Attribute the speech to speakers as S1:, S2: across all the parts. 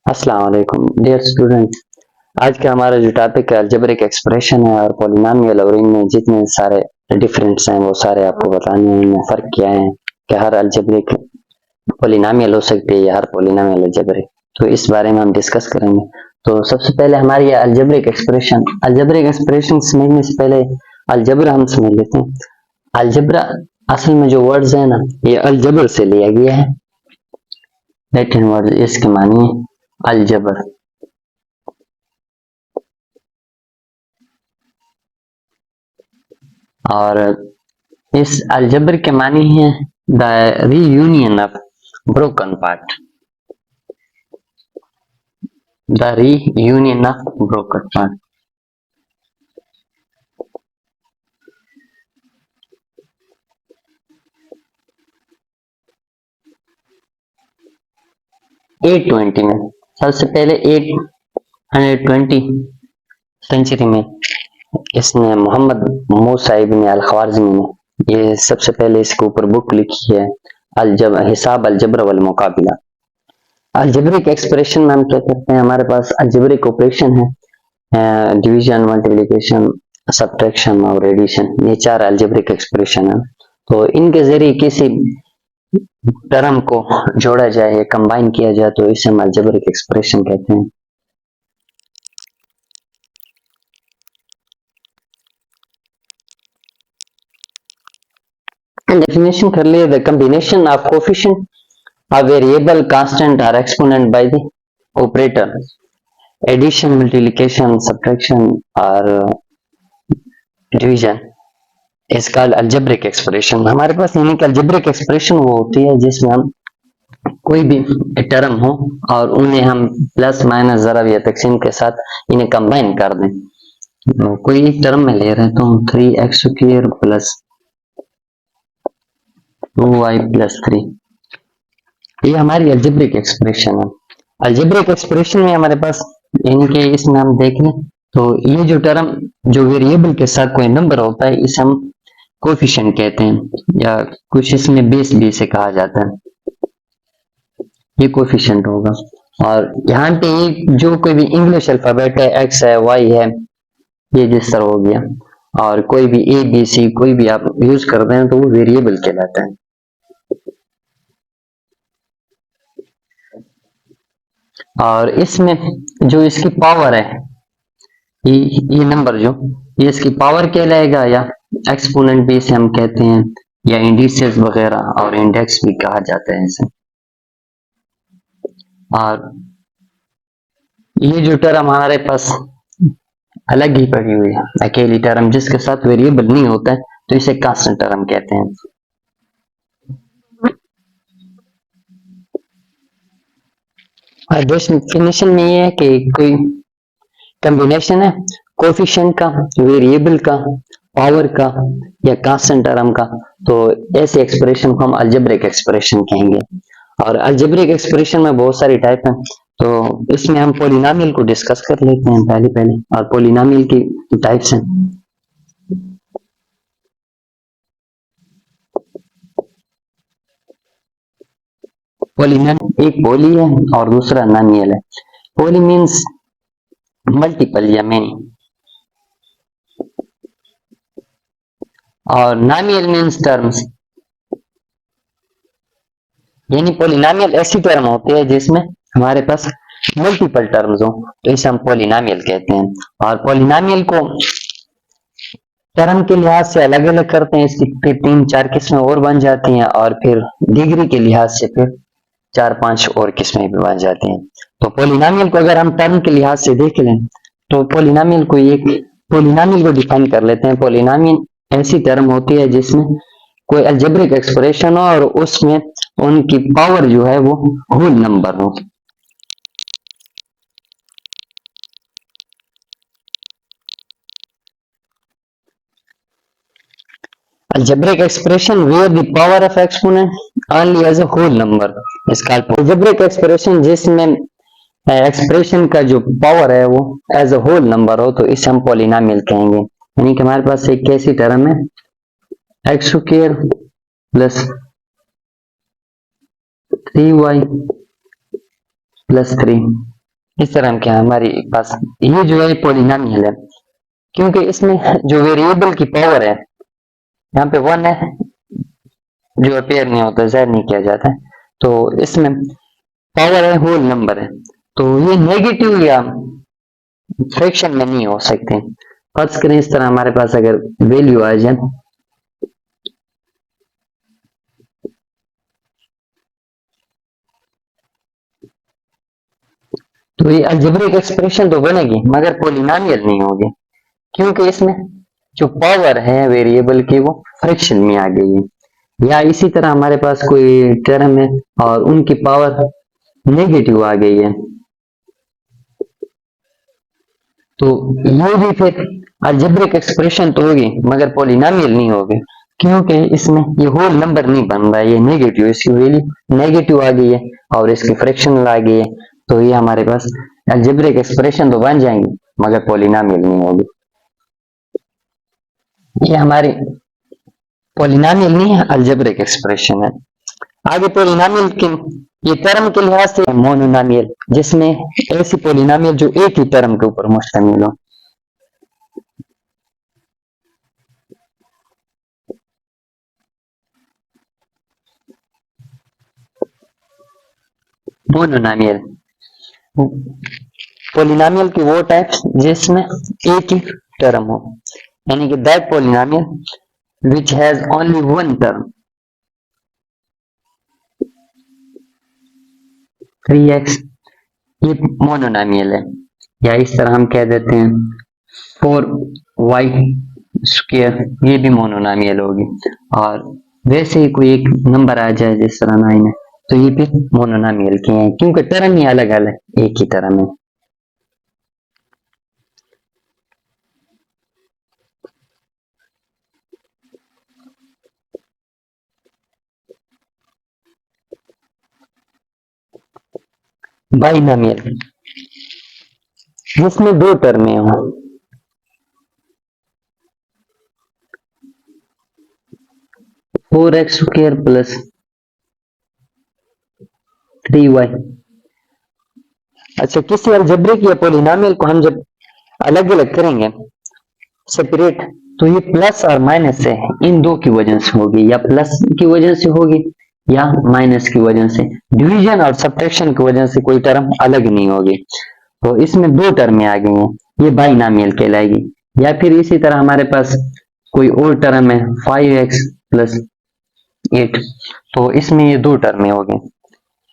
S1: अस्सलाम वालेकुम dear student. आज का हमारा जो टॉपिक है अलजेब्रिक एक्सप्रेशन है और पॉलिनोमियल और इनमें जितने सारे डिफरेंट्स हैं वो सारे आपको बताने हैं। इनमें फ़र्क क्या है कि हर अलजेब्रिक पॉलिनोमियल हो सकती है या हर पॉलिनोमियल अलजेब्रिक, तो इस बारे में हम डिस्कस करेंगे। तो सबसे पहले हमारी अलजेब्रिक एक्सप्रेशन समझने से पहले अलजबरा हम समझ लेते हैं। अलजबरा असल में जो वर्ड्स है ना, ये अलजबर से लिया गया है। लैटिन वर्ड इसके मानी अलजबर। और इस अलजबर के मानी है the reunion of broken part, the reunion of broken part. Eight twenty में, सबसे पहले 820 सेंचुरी में इसने मोहम्मद मूसा इब्न अल ख्वारिज़मी ने ये सबसे पहले इसके ऊपर बुक लिखी है, हिसाब अलजबर वल मुकाबिला। अलजेब्रिक एक्सप्रेशन में हम क्या करते हैं, हमारे पास अलजेब्रिक ऑपरेशन है, डिवीजन, मल्टीप्लिकेशन, सब्ट्रैक्शन और एडिशन। ये चार अलजेब्रिक एक्सप्रेशन है। तो इनके जरिए किसी टर्म को जोड़ा जाए या कंबाइन किया जाए तो इसे हम अलजेब्रिक एक्सप्रेशन कहते हैं। डेफिनेशन कर लिए, the combination of coefficient of variable constant are exponent by the operator addition, multiplication, subtraction और division is called algebraic expression. हमारे पास यानी कि अलजेब्रिक एक्सप्रेशन वो होती है जिसमें हम कोई भी टर्म हो और उन्हें हम प्लस माइनस ज़रब या तकसीम के साथ इन्हें कंबाइन कर दें। कोई एक टर्म में ले रहे हैं तो हम 3x² प्लस 2y प्लस 3, ये हमारी अलजेब्रिक एक्सप्रेशन है। अलजेब्रिक एक्सप्रेशन में हमारे पास यानी कि इसमें हम देख लें तो ये जो टर्म जो वेरिएबल के साथ कोई नंबर होता है इसे हम कोफिशिएंट कहते हैं, या कुछ इसमें बेस भी इसे कहा जाता है, ये कोफिशिएंट होगा। और यहाँ पे ये जो कोई भी इंग्लिश अल्फाबेट है, एक्स है, वाई है, ये जिस तरह हो गया, और कोई भी ए बी सी कोई भी आप यूज करते हैं तो वो वेरिएबल कहलाता है। और इसमें जो इसकी पावर है, ये नंबर जो ये इसकी पावर कहलाएगा, या एक्सपोनेंट भी इसे हम कहते हैं, या इंडिसेस वगैरह और इंडेक्स भी कहा जाता है इसे। और ये जो टर्म हमारे पास अलग ही पड़ी हुई है, अकेली टर्म जिसके साथ वेरिएबल नहीं होता है तो इसे कांस्टेंट टर्म कहते हैं। और डेफिनेशन में ये है कि कोई कॉम्बिनेशन है कोफिशिएंट का, वेरिएबल का, पावर का या कांस्टेंट टर्म का, तो ऐसे एक्सप्रेशन को हम अलजेब्रिक एक्सप्रेशन कहेंगे। और अलजेब्रिक एक्सप्रेशन में बहुत सारी टाइप है, तो इसमें हम पॉलिनोमियल को डिस्कस कर लेते हैं पहले। और पॉलिनोमियल की टाइप्स हैं। पॉलिनोमियल एक पॉली है और दूसरा नॉमियल है। पॉली मीन्स मल्टीपल या मेनी, और नॉमियल मीन्स टर्म्स, यानी पॉलिनोमियल ऐसी टर्म होती है जिसमें हमारे पास मल्टीपल टर्म्स हो तो इसे हम पॉलिनोमियल कहते हैं। और पॉलिनोमियल को टर्म के लिहाज से अलग अलग करते हैं, इसकी फिर 3-4 किस्में और बन जाती हैं, और फिर डिग्री के लिहाज से फिर 4-5 और किस्में भी बन जाती हैं। तो पॉलिनोमियल को अगर हम टर्म के लिहाज से देख लें तो पॉलिनोमियल को डिफाइन कर लेते हैं। पॉलिनोमियल ऐसी टर्म होती है जिसमें कोई अलजेब्रिक एक्सप्रेशन हो और उसमें उनकी पावर जो है वो होल नंबर हो। Algebraic expression where the power of exponent only as a whole number is called algebraic expression, जिसमें एक्सप्रेशन का जो पावर है वो एज अ होल नंबर हो तो इसे हम पॉलिनोमियल कहेंगे। यानी कि हमारे पास एक कैसी टर्म है, x² प्लस 3y प्लस 3, इस तरह क्या हमारे पास ये जो है पॉलिनोमियल है, क्योंकि इसमें जो वेरिएबल की पावर है यहाँ पे 1 है, जो अपेयर नहीं होता, जाहिर नहीं किया जाता है, तो इसमें पावर है, होल नंबर है, तो ये नेगेटिव या फ्रैक्शन में नहीं हो सकते। फर्ज करें इस तरह हमारे पास अगर वैल्यू आ जाए, तो ये अलजेब्रिक एक्सप्रेशन तो बनेगी मगर पॉलिनोमियल नहीं होगी, क्योंकि इसमें जो पावर है वेरिएबल की वो फ्रैक्शन में आ गई है। या इसी तरह हमारे पास कोई टर्म है और उनकी पावर नेगेटिव आ गई है, तो ये भी फिर अलजेब्रिक एक्सप्रेशन तो होगी मगर पॉलिनोमियल नहीं होगी, क्योंकि इसमें ये होल नंबर नहीं बन रहा है, ये नेगेटिव, इसकी वैल्यू नेगेटिव आ गई है और इसकी फ्रैक्शनल आ गई है, तो ये हमारे पास अलजेब्रिक एक्सप्रेशन तो बन जाएंगे मगर पॉलिनोमियल नहीं होगी। ये हमारी पॉलिनोमियल नहीं है, अलजेब्रिक एक्सप्रेशन है। आगे पॉलिनोमियल के ये टर्म के लिहाज से मोनोनोमियल, जिसमें ऐसी पॉलिनोमियल जो एक ही टर्म के ऊपर मुश्तमिल हो। मोनोनोमियल पॉलिनोमियल की वो टाइप जिसमें एक ही टर्म हो, यानी कि that polynomial which has only one term. 3x ये मोनोनोमियल है, या इस तरह हम कह देते हैं 4y स्क्वायर, ये भी मोनोनोमियल होगी। और वैसे ही कोई एक नंबर आ जाए जिस तरह 9 है, तो ये भी मोनोनोमियल के हैं, क्योंकि टर्म ही अलग अलग एक ही टर्म है। बाइनोमियल जिसमें दो टर्में हो, four x square plus 3y। अच्छा, किसी अलजेब्रिक या पॉलिनोमियल को हम जब अलग अलग करेंगे सेपरेट, तो ये प्लस और माइनस है, इन दो की वजह से होगी, या प्लस की वजह से होगी या माइनस की वजह से। डिवीजन और सब्ट्रैक्शन की वजह से कोई टर्म अलग नहीं होगी, तो इसमें दो टर्में आ गई हैं, ये बाइनोमियल कहलाएगी। या फिर इसी तरह हमारे पास कोई और टर्म है 5x प्लस 8, तो इसमें ये दो टर्में हो गई,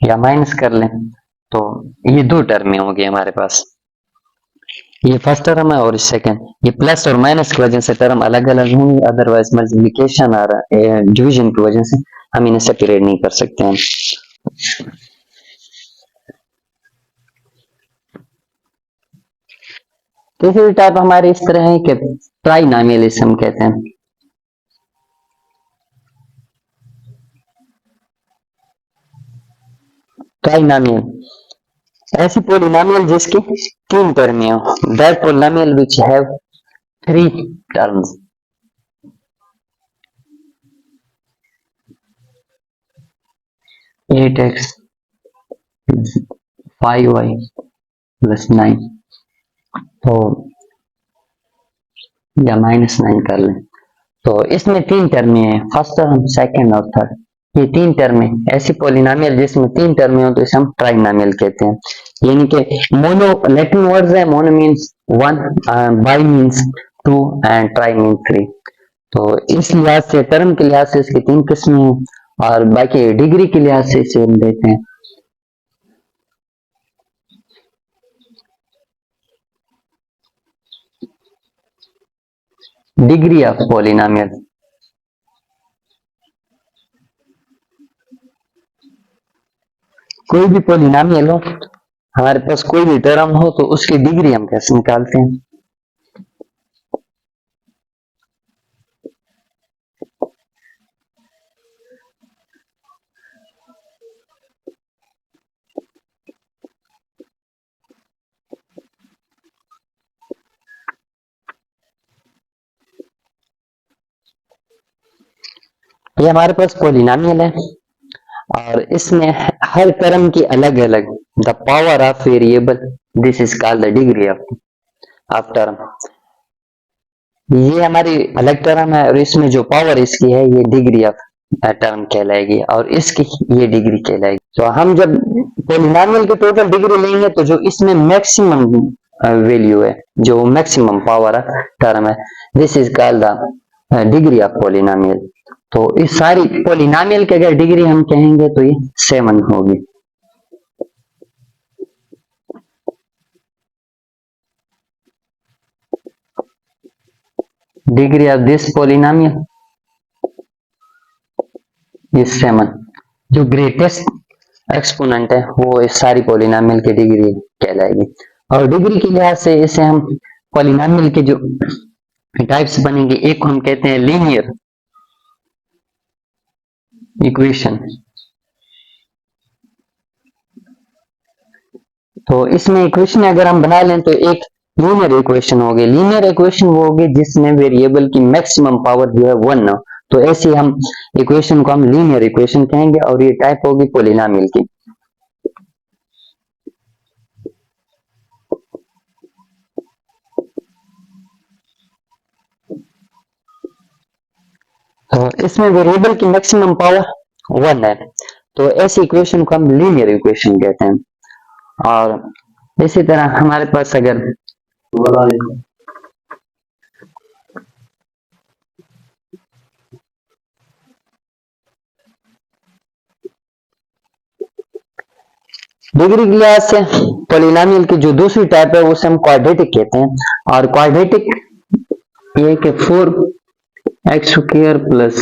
S1: या माइनस कर लें तो ये दो टर्में होंगी हमारे पास, ये फर्स्ट टर्म है और सेकंड, ये प्लस और माइनस की वजह से टर्म अलग अलग होंगे, अदरवाइज मल्टीप्लिकेशन और डिवीजन की वजह से हम इन्हें सेपरेट नहीं कर सकते हैं। तीसरी टाइप हमारी इस तरह है कि ट्राइनोमियलिज्म कहते हैं। ट्राइनोमियल ऐसी पॉलिनोमियल जिसकी तीन टर्में हो, that polynomial which have three terms. Eight x 5y plus 9, तो या -9 कर लें, तो इसमें तीन टर्में हैं, फर्स्ट टर्म, सेकंड और थर्ड। ये तीन टर्में ऐसी पॉलिनोमियल जिसमें तीन टर्में हो तो इसे हम ट्राइनोमियल कहते हैं। यानी कि मोनो लैटिन वर्ड्स है, mono means one, bi means two and tri means three. तो इस लिहाज से टर्म के लिहाज से इसकी तीन किस्में हैं और बाकी डिग्री के लिहाज से इसे हम देते हैं। डिग्री ऑफ पॉलिनोमियल, कोई भी पॉलिनोमियल हो, हमारे पास कोई भी टर्म हो, तो उसकी डिग्री हम कैसे निकालते हैं। ये हमारे पास पॉलिनोमियल है और इसमें हर टर्म की अलग अलग the power of variable this is called the degree of term. ये हमारी अलग टर्म है और इसमें जो पावर इसकी है ये डिग्री ऑफ टर्म कहलाएगी और इसकी ये डिग्री कहलाएगी। तो हम जब पोलिनोमियल की टोटल डिग्री लेंगे तो जो इसमें मैक्सिमम वैल्यू है, जो मैक्सिमम पावर टर्म है, this is called the degree of polynomial. तो इस सारी पोलिनोमियल की अगर डिग्री हम कहेंगे तो ये 7 होगी। Degree of this polynomial is 7। जो ग्रेटेस्ट एक्सपोनेंट है वो इस सारी पोलिनोमियल की डिग्री कहलाएगी। और डिग्री के लिहाज से इसे हम पोलिनोमियल के जो टाइप्स बनेंगे, एक को हम कहते हैं लीनियर इक्वेशन। तो इसमें इक्वेशन अगर हम बना लें तो एक लीनियर इक्वेशन होगी। लीनियर इक्वेशन वो होगी जिसमें वेरिएबल की मैक्सिमम पावर जो है 1 हो। तो ऐसे हम इक्वेशन को हम लीनियर इक्वेशन कहेंगे और ये टाइप होगी पोलिनोमियल की। तो इसमें वेरिएबल की मैक्सिमम पावर 1 है, तो ऐसी इक्वेशन को हम लीनियर इक्वेशन कहते हैं। और इसी तरह हमारे पास अगर डिग्री के लिहाज से पोलिनोमियल की जो दूसरी टाइप है उसे हम क्वाड्रेटिक कहते हैं। और क्वाड्रेटिक ये कि 4x² प्लस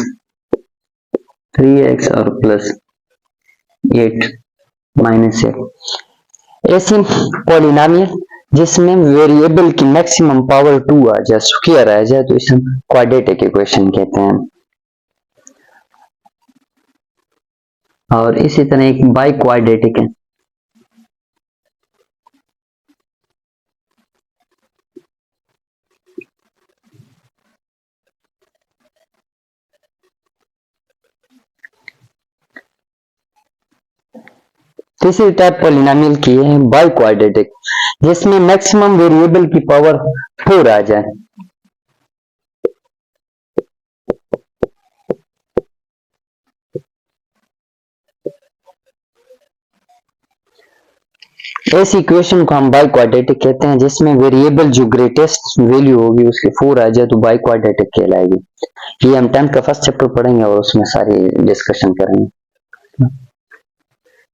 S1: 3x और प्लस 8 माइनस 1 ऐसी पोलिनोमियल जिसमें वेरिएबल की मैक्सिमम पावर 2 आ जाए, स्क्वायर आ जाए, तो इसे हम क्वाड्रेटिक इक्वेशन कहते हैं। और इसी तरह एक बाई क्वाड्रेटिक है। तीसरी टाइप पोलिनोमियल की है बाई क्वाड्रेटिक, जिसमें मैक्सिमम वेरिएबल की पावर 4 आ जाए। ऐसी इक्वेशन को हम बाई क्वाड्रेटिक कहते हैं जिसमें वेरिएबल जो ग्रेटेस्ट वैल्यू होगी उसके 4 आ जाए तो बाई क्वाड्रेटिक कहलाएगी। ये हम 10th का फर्स्ट चैप्टर पढ़ेंगे और उसमें सारी डिस्कशन करेंगे।